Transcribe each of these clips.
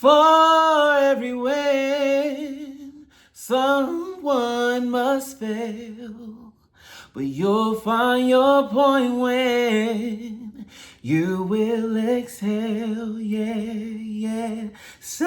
For every win, someone must fail. But you'll find your point when you will exhale, yeah. Say,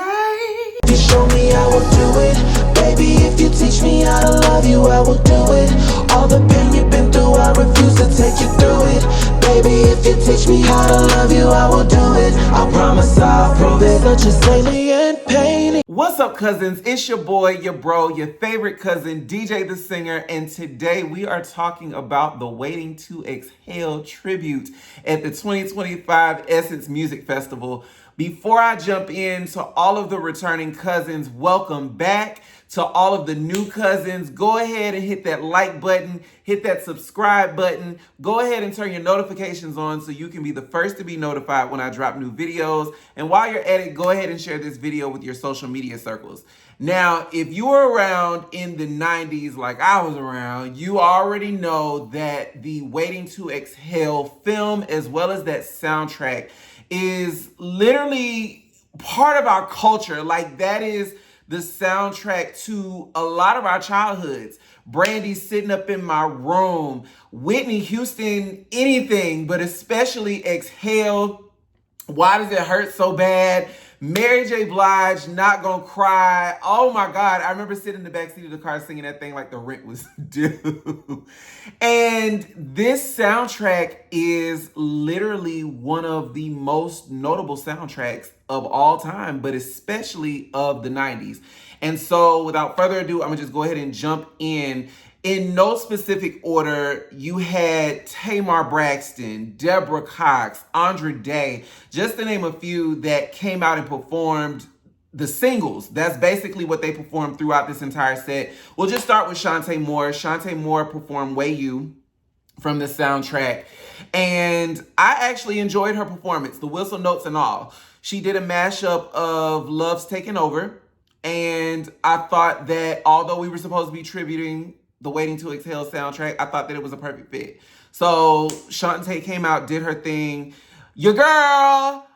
you show me, I will do it. Baby, if you teach me how to love you, I will do it. All the pain you've been through, I refuse to take you through it. Baby, if you teach me how to love you, I will do it. I promise I'll prove it. Such a salient pain. What's up, cousins? It's your boy, your bro, your favorite cousin, DJ the Singer, and today we are talking about the Waiting to Exhale tribute at the 2025 Essence Music Festival. Before I jump into all of the returning cousins, welcome back. To all of the new cousins, go ahead and hit that like button, hit that subscribe button, go ahead and turn your notifications on so you can be the first to be notified when I drop new videos. And while you're at it, go ahead and share this video with your social media circles. Now, if you were around in the 90s like I was around, you already know that the Waiting to Exhale film as well as that soundtrack is literally part of our culture. Like, that is the soundtrack to a lot of our childhoods. Brandy, Sitting Up in My Room, Whitney Houston, anything, but especially Exhale, Why Does It Hurt So Bad, Mary J. Blige, Not Gonna Cry. Oh my God, I remember sitting in the backseat of the car singing that thing like the rent was due. And this soundtrack is literally one of the most notable soundtracks of all time, but especially of the 90s. And so without further ado, I'm gonna just go ahead and jump in. In no specific order, you had Tamar Braxton, Deborah Cox, Andra, just to name a few that came out and performed the singles. That's basically what they performed throughout this entire set. We'll just start with Shantae Moore. Shantae Moore performed Way You from the soundtrack. And I actually enjoyed her performance, the whistle notes and all. She did a mashup of Love's Taken Over. And I thought that although we were supposed to be tributing the Waiting to Exhale soundtrack, I thought that it was a perfect fit. So Shantae came out, did her thing. Your girl,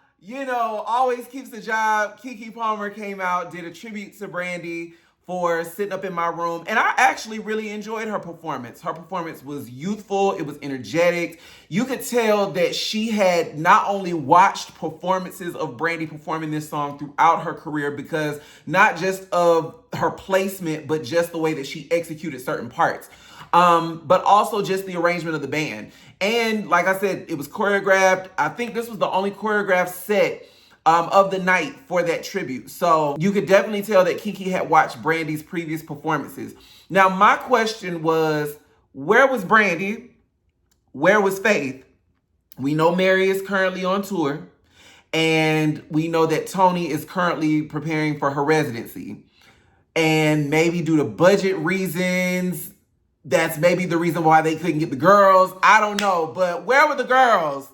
always keeps the job. Keke Palmer came out, did a tribute to Brandy for Sitting Up in My Room. And I actually really enjoyed her performance. Her performance was youthful. It was energetic. You could tell that she had not only watched performances of Brandy performing this song throughout her career, because not just of her placement, but just the way that she executed certain parts. But also just the arrangement of the band. And like I said, it was choreographed. I think this was the only choreographed set of the night for that tribute. So you could definitely tell that Keke had watched Brandy's previous performances. Now, my question was, where was Brandy? Where was Faith? We know Mary is currently on tour, and we know that Toni is currently preparing for her residency. And maybe due to budget reasons, that's maybe the reason why they couldn't get the girls. I don't know, but where were the girls?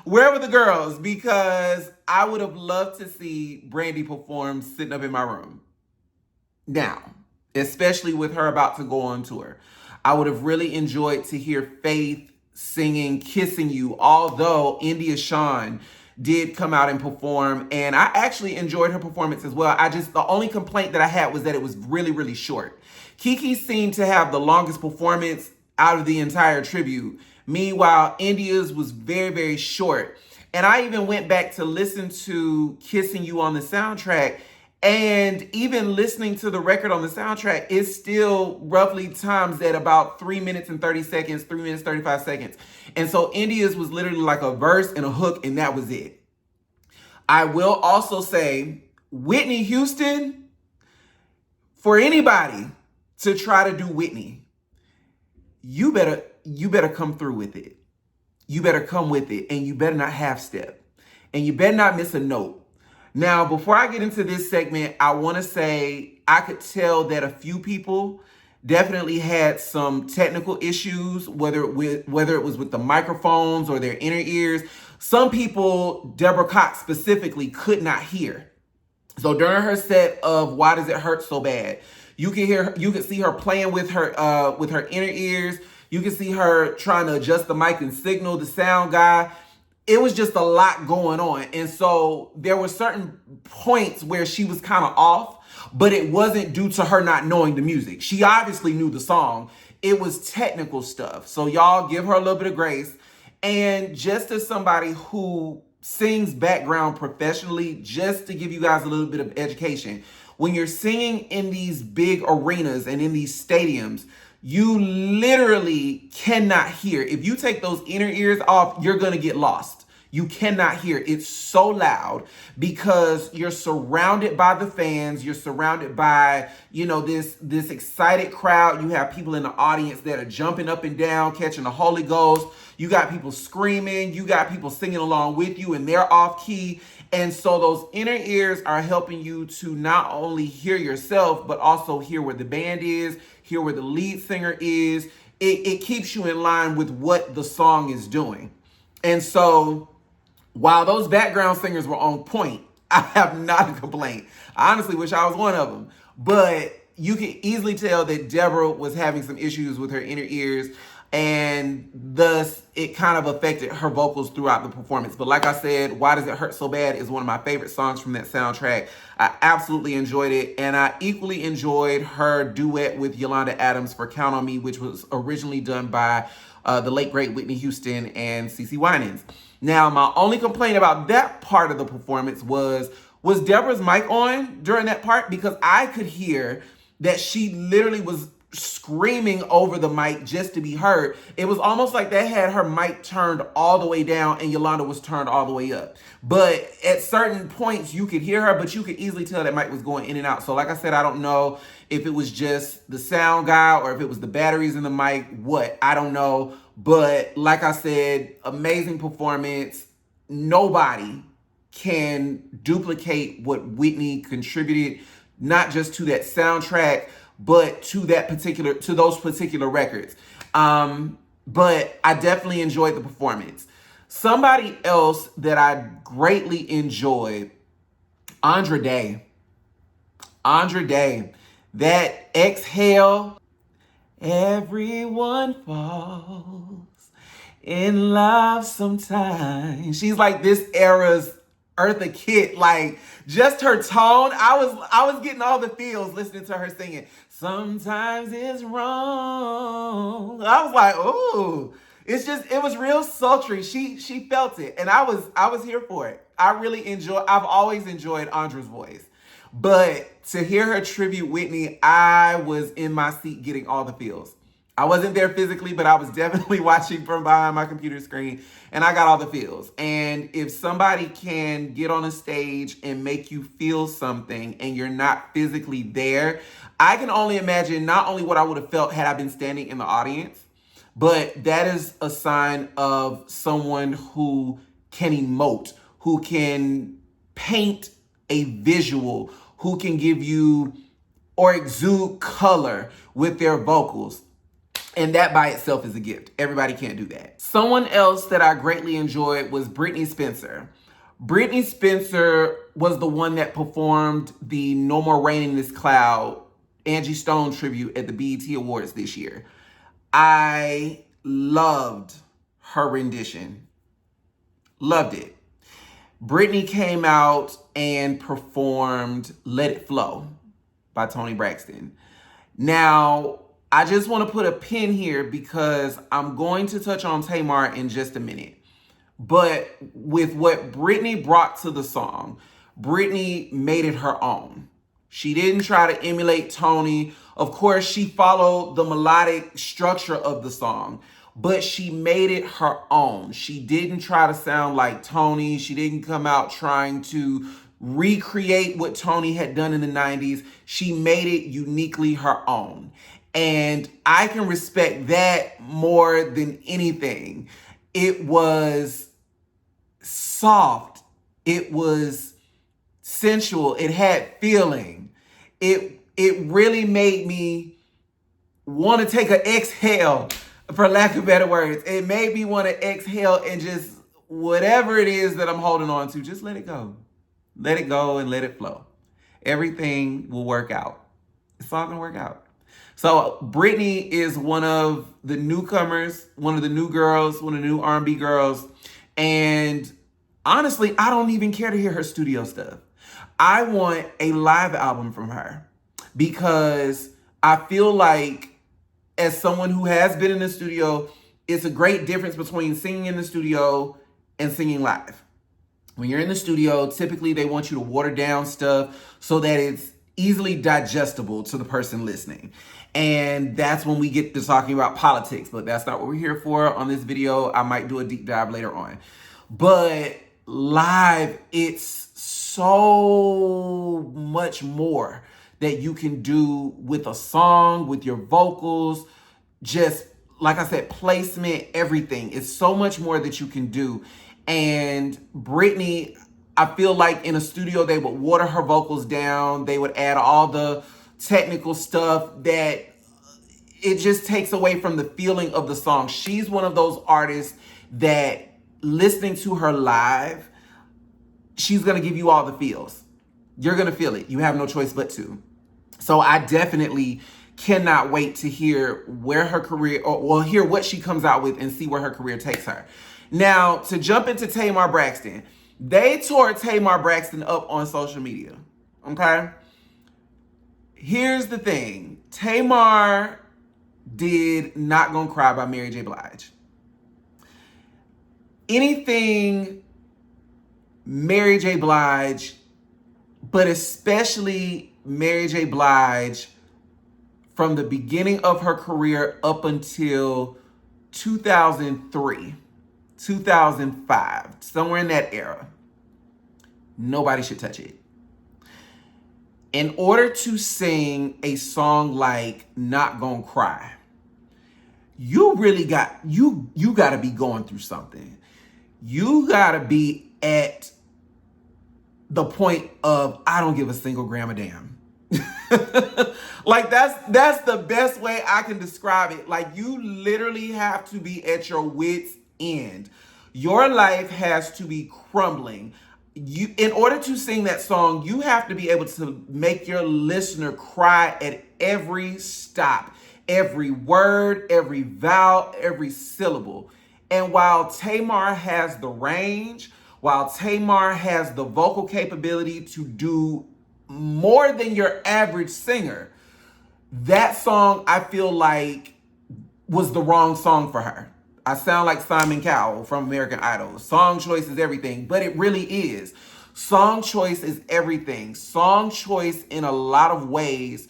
Where were the girls? Because I would have loved to see Brandy perform Sitting Up in My Room. Now, especially with her about to go on tour. I would have really enjoyed to hear Faith singing Kissing You, although India Shawn did come out and perform, and I actually enjoyed her performance as well. The only complaint that I had was that it was really, really short. Keke seemed to have the longest performance out of the entire tribute. Meanwhile, India's was very, very short. And I even went back to listen to Kissing You on the soundtrack, and even listening to the record on the soundtrack is still roughly timed at about 3 minutes and 30 seconds, 3 minutes, 35 seconds. And so India's was literally like a verse and a hook, and that was it. I will also say, Whitney Houston, for anybody to try to do Whitney, you better come through with it. You better come with it, and you better not half step, and you better not miss a note. Now, before I get into this segment, I want to say I could tell that a few people definitely had some technical issues, whether it was with the microphones or their inner ears. Some people, Deborah Cox specifically, could not hear. So during her set of Why Does It Hurt So Bad, you could see her playing with her inner ears. You can see her trying to adjust the mic and signal the sound guy. it was just a lot going on. And so there were certain points where she was kind of off, but it wasn't due to her not knowing the music. She obviously knew the song. It was technical stuff. So y'all give her a little bit of grace. And just as somebody who sings background professionally, just to give you guys a little bit of education, when you're singing in these big arenas and in these stadiums, you literally cannot hear. If you take those inner ears off, you're going to get lost. You cannot hear. It's so loud because you're surrounded by the fans. You're surrounded by, this excited crowd. You have people in the audience that are jumping up and down, catching the Holy Ghost. You got people screaming. You got people singing along with you, and they're off key. And so those inner ears are helping you to not only hear yourself, but also hear where the band is, hear where the lead singer is. It keeps you in line with what the song is doing. And so while those background singers were on point, I have not a complaint. I honestly wish I was one of them. But you can easily tell that Deborah was having some issues with her inner ears, and thus it kind of affected her vocals throughout the performance. But like I said, Why Does It Hurt So Bad is one of my favorite songs from that soundtrack. I absolutely enjoyed it, and I equally enjoyed her duet with Yolanda Adams for Count on Me, which was originally done by the late great Whitney Houston and CeCe Winans. Now, my only complaint about that part of the performance was Deborah's mic on during that part? Because I could hear that she literally was screaming over the mic just to be heard. It was almost like they had her mic turned all the way down and Yolanda was turned all the way up. But at certain points you could hear her, but you could easily tell that mic was going in and out. So like I said, I don't know if it was just the sound guy or if it was the batteries in the mic, I don't know. But like I said, amazing performance. Nobody can duplicate what Whitney contributed, not just to that soundtrack, but to those particular records. But I definitely enjoyed the performance. Somebody else that I greatly enjoyed, Andra Day. That exhale, everyone falls in love sometimes. She's like this era's Eartha Kitt, like just her tone. I was getting all the feels listening to her singing. Sometimes it's wrong. I was like, ooh, it was real sultry. She felt it, and I was here for it. I've always enjoyed Andra's voice. But to hear her tribute Whitney, I was in my seat getting all the feels. I wasn't there physically, but I was definitely watching from behind my computer screen, and I got all the feels. And if somebody can get on a stage and make you feel something and you're not physically there, I can only imagine not only what I would have felt had I been standing in the audience, but that is a sign of someone who can emote, who can paint a visual, who can give you or exude color with their vocals. And that by itself is a gift. Everybody can't do that. Someone else that I greatly enjoyed was Britney Spencer. Britney Spencer was the one that performed the No More Rain in This Cloud Angie Stone tribute at the BET Awards this year. I loved her rendition. Loved it. Britney came out and performed Let It Flow by Tamar Braxton. Now, I just want to put a pin here because I'm going to touch on Tamar in just a minute. But with what Britney brought to the song, Britney made it her own. She didn't try to emulate Tony. Of course, she followed the melodic structure of the song, but she made it her own. She didn't try to sound like Tony. She didn't come out trying to recreate what Tony had done in the 90s. She made it uniquely her own. And I can respect that more than anything. It was soft. It was sensual. It had feeling. It really made me want to take an exhale, for lack of better words. It made me want to exhale and just whatever it is that I'm holding on to, just let it go. Let it go and let it flow. Everything will work out. It's all gonna work out. So Britney is one of the newcomers, one of the new girls, one of the new R&B girls. And honestly, I don't even care to hear her studio stuff. I want a live album from her because I feel like, as someone who has been in the studio, it's a great difference between singing in the studio and singing live. When you're in the studio, typically they want you to water down stuff so that it's easily digestible to the person listening. And that's when we get to talking about politics, but that's not what we're here for on this video. I might do a deep dive later on. But live, it's so much more that you can do with a song, with your vocals, just like I said, placement, everything. It's so much more that you can do. And Britney, I feel like in a studio, they would water her vocals down. They would add all the technical stuff that it just takes away from the feeling of the song. She's one of those artists that listening to her live, she's going to give you all the feels. You're going to feel it. You have no choice but to. So I definitely cannot wait to hear where her career, or hear what she comes out with and see where her career takes her. Now, to jump into Tamar Braxton, they tore Tamar Braxton up on social media, okay? Here's the thing. Tamar did Not Gonna Cry by Mary J. Blige. Anything Mary J. Blige, but especially Mary J. Blige, from the beginning of her career up until 2003, 2005, somewhere in that era, nobody should touch it. In order to sing a song like Not Gonna Cry, you really got to be going through something. You got to be at the point of, I don't give a single gram of damn. Like that's the best way I can describe it. Like, you literally have to be at your wit's end. Your life has to be crumbling. In order to sing that song, you have to be able to make your listener cry at every stop, every word, every vowel, every syllable. And while Tamar has the range, while Tamar has the vocal capability to do more than your average singer, that song, I feel like, was the wrong song for her. I sound like Simon Cowell from American Idol. Song choice is everything, but it really is. Song choice is everything. Song choice, in a lot of ways,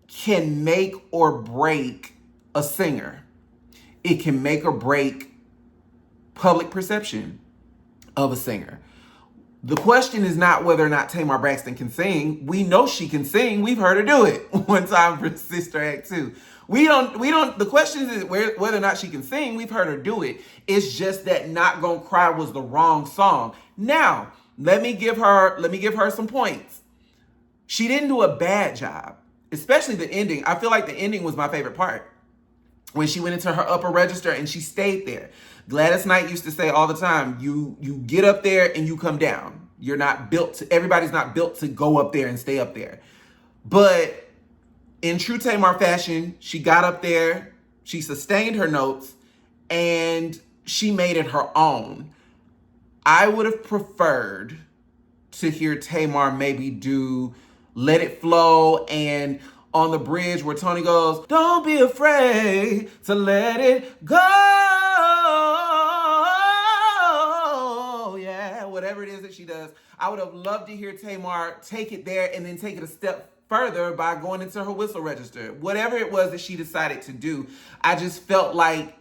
can make or break a singer. It can make or break public perception of a singer. The question is not whether or not Tamar Braxton can sing. We know she can sing. We've heard her do it one time for Sister Act 2. The question is whether or not she can sing. We've heard her do it. It's just that Not Gonna Cry was the wrong song. Now, let me give her some points. She didn't do a bad job, especially the ending. I feel like the ending was my favorite part. When she went into her upper register and she stayed there. Gladys Knight used to say all the time, you get up there and you come down. Everybody's not built to go up there and stay up there. But in true Tamar fashion, she got up there, she sustained her notes, and she made it her own. I would have preferred to hear Tamar maybe do Let It Flow, and on the bridge where Tony goes, don't be afraid to let it go. Yeah, whatever it is that she does. I would have loved to hear Tamar take it there and then take it a step further by going into her whistle register. Whatever it was that she decided to do, I just felt like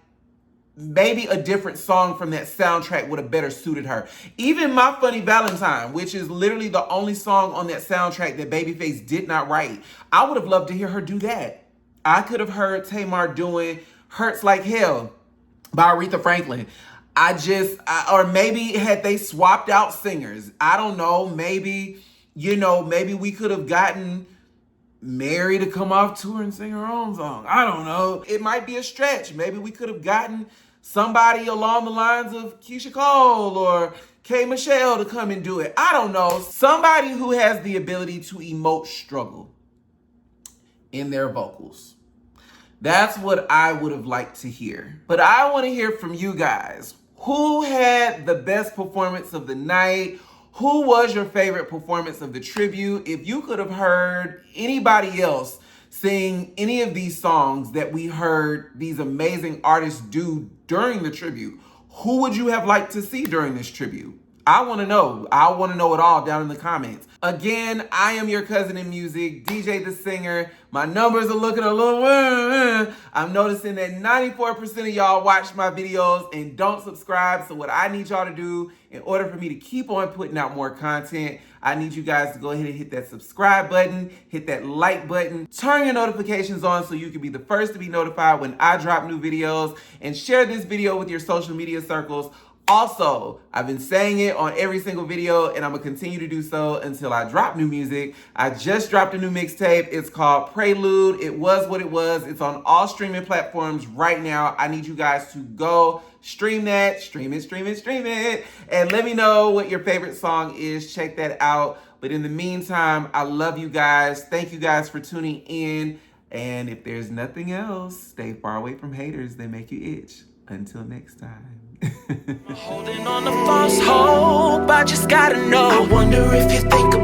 maybe a different song from that soundtrack would have better suited her. Even My Funny Valentine, which is literally the only song on that soundtrack that Babyface did not write, I would have loved to hear her do that. I could have heard Tamar doing Hurts Like Hell by Aretha Franklin. Or maybe had they swapped out singers. I don't know. Maybe we could have gotten Mary to come off tour and sing her own song. I don't know. It might be a stretch. Maybe we could have gotten somebody along the lines of Keisha Cole or K. Michelle to come and do it. I don't know. Somebody who has the ability to emote struggle in their vocals. That's what I would have liked to hear. But I want to hear from you guys. Who had the best performance of the night? Who was your favorite performance of the tribute? If you could have heard anybody else sing any of these songs that we heard these amazing artists do during the tribute, who would you have liked to see during this tribute? I want to know. I want to know it all down in the comments. Again, I am your cousin in music, DJ the Singer. My numbers are looking a little... I'm noticing that 94% of y'all watch my videos and don't subscribe. So what I need y'all to do in order for me to keep on putting out more content, I need you guys to go ahead and hit that subscribe button, hit that like button, turn your notifications on so you can be the first to be notified when I drop new videos, and share this video with your social media circles. Also, I've been saying it on every single video, and I'm gonna continue to do so until I drop new music. I just dropped a new mixtape. It's called Prelude. It was what it was. It's on all streaming platforms right now. I need you guys to go stream that, stream it, and let me know what your favorite song is. Check that out. But in the meantime, I love you guys. Thank you guys for tuning in. And if there's nothing else, stay far away from haters. They make you itch. Until next time. Holding on to false hope, I just gotta know. I wonder if you think